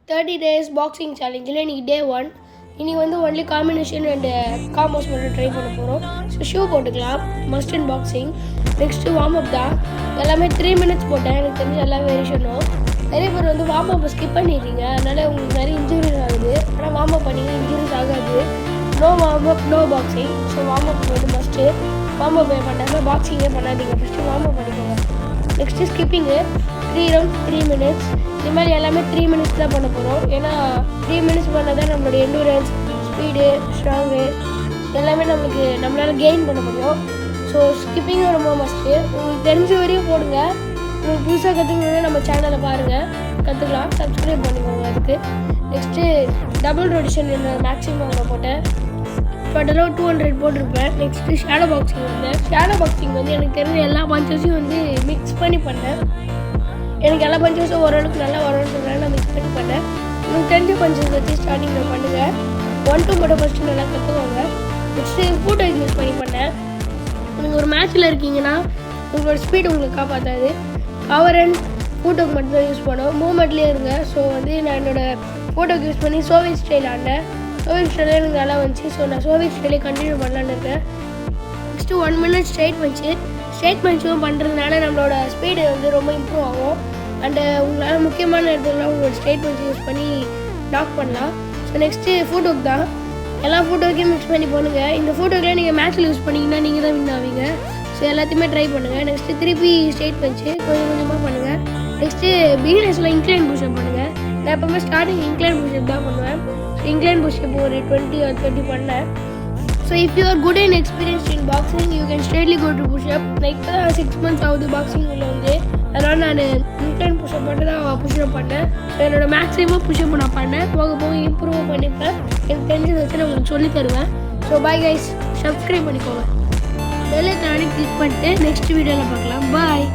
30 days boxing சேலஞ்சில் இன்றைக்கி டே 1. இன்றைக்கி வந்து ஒன்லி காம்பினேஷன் அண்ட் காம்போஸ் மட்டும் ட்ரை பண்ண போகிறோம். ஸோ ஷூ போட்டுக்கலாம், மஸ்ட் இன் பாக்ஸிங். நெக்ஸ்ட்டு வார்ம் அப் தான். எல்லாமே 3 minutes போட்டேன். எனக்கு தெரிஞ்சு எல்லா வேரியேஷனும் நிறைய பேர் வந்து வார்ம் அப்பை ஸ்கிப் பண்ணிடுறீங்க, அதனால் உங்களுக்கு நிறைய இன்ஜுரிஸ் ஆகுது. ஆனால் வார்ம் அப் பண்ணிங்க இன்ஜுரிஸ் ஆகாது. No warm up no boxing. So warm up வந்து மஸ்ட்டு. வார்ம் அப் பண்ணாமல் பாக்ஸிங்கே பண்ணாதீங்க, ஃபஸ்ட்டு வார்ம் அப் பண்ணிக்கோங்க. Next skipping 3 rounds 3 minutes. இது மாதிரி எல்லாமே 3 minutes தான் பண்ண போகிறோம். ஏன்னா 3 minutes பண்ணால் தான் நம்மளோட எண்டூரன்ஸ், ஸ்பீடு, ஸ்ட்ராங்கு எல்லாமே நம்மளால் கெயின் பண்ண முடியும். ஸோ ஸ்கிப்பிங்கும் ரொம்ப மஸ்ட்டு. உங்களுக்கு தெரிஞ்ச வரையும் போடுங்க. உங்களுக்கு புதுசாக கற்றுக்கணுன்னா நம்ம சேனலை பாருங்கள், கற்றுக்கலாம். சப்ஸ்கிரைப் பண்ணிக்கோங்க அதுக்கு. நெக்ஸ்ட்டு டபுள் ரொட்டேஷன் மேக்ஸிமம் போட்டேன். டோட்டலாக 200 போட்டிருப்பேன். நெக்ஸ்ட்டு ஷேடோ பாக்ஸிங் வந்தேன். ஷேடோ பாக்ஸிங் வந்து எனக்கு தெரிஞ்ச எல்லா பஞ்சஸையும் வந்து மிக்ஸ் பண்ணி பண்ணேன். எனக்கு எல்லா பஞ்சஸும் ஓரளவுக்கு நல்லா வரணுன்றதுனால நான் மிக்ஸ் பண்ணி பண்ணேன். உங்களுக்கு தெரிஞ்ச பஞ்சஸ் வச்சு ஸ்டார்டிங்கில் பண்ணுங்கள். 1-2 மட்டும் ஃபஸ்ட்டு நல்லா கற்றுக்கோங்க. நெக்ஸ்ட்டு ஃபுட் யூஸ் பண்ணி பண்ணேன். நீங்கள் ஒரு மேட்ச்சில் இருக்கீங்கன்னா உங்களோட ஸ்பீடு உங்களுக்கு காப்பாற்றாது. பவர் அண்ட் ஃபோட்டோக்கு மட்டும் தான் யூஸ் பண்ணுவோம். மூமெண்ட்லேயே இருங்க. ஸோ வந்து நான் என்னோடய ஃபோட்டோக்கு யூஸ் பண்ணி சோவியத் ஸ்டைல் ஆடினேன். சோவியத் ஸ்டைலே எனக்கு நல்லா வந்துச்சு. ஸோ நான் சோவியத் ஸ்டைலே கண்டினியூ பண்ணலான்னு இருக்கேன். நெக்ஸ்ட்டு 1 minute ஸ்ட்ரைட் பஞ்சும் பண்ணுறதுனால நம்மளோட ஸ்பீடு வந்து ரொம்ப இம்ப்ரூவ் ஆகும். அண்டு உங்களால் முக்கியமான இடத்துலலாம் உங்களோட ஸ்ட்ரைட் பஞ்சு யூஸ் பண்ணி லாக் பண்ணலாம். ஸோ நெக்ஸ்ட்டு ஃபோட்டோக்கு தான். எல்லா ஃபோட்டோக்கையும் மிக்ஸ் பண்ணி பண்ணுங்கள். இந்த ஃபோட்டோக்கெலாம் நீங்கள் மேட்ச்சில் யூஸ் பண்ணிங்கன்னா நீங்கள் தான் வின் ஆவீங்க. ஸோ எல்லாத்தையுமே ட்ரை பண்ணுங்கள். நெக்ஸ்ட்டு திருப்பி ஸ்ட்ரைட் பஞ்சு கொஞ்சம் கொஞ்சமாக பண்ணுங்கள். நெக்ஸ்ட்டு பிகினர்ஸ்லாம் இன்க்ளைன் புஷ்அப் பண்ணுங்கள். நான் எப்போவுமே ஸ்டார்டிங் இன்க்ளைன் புஷ்அப் தான் பண்ணுவேன். ஸோ இன்க்ளைன் புஷ்அப் ஒரு 20 or 30 பண்ணேன். So if you are good and experienced in boxing, you can straightly go to push-up. Like 6 months ஆகுது பாக்ஸிங் உள்ள வந்து. அதனால் நான் இன்க்ளைன் புஷ்அப் பண்ணி தான் புஷ்அப் பண்ணேன். ஸோ என்னோடய மேக்ஸிமம் புஷ்அப் நான் பண்ணேன். போக போக இம்ப்ரூவ் பண்ணிப்பேன். எனக்கு தெரிஞ்சதை வச்சு நான் உங்களுக்கு சொல்லி தருவேன். ஸோ பாய் கைஸ், சப்ஸ்கிரைப் பண்ணிக்கோங்க. பெல் ஐகானை கிளிக் பண்ணிட்டு நெக்ஸ்ட் வீடியோவில் பார்க்கலாம். பாய்.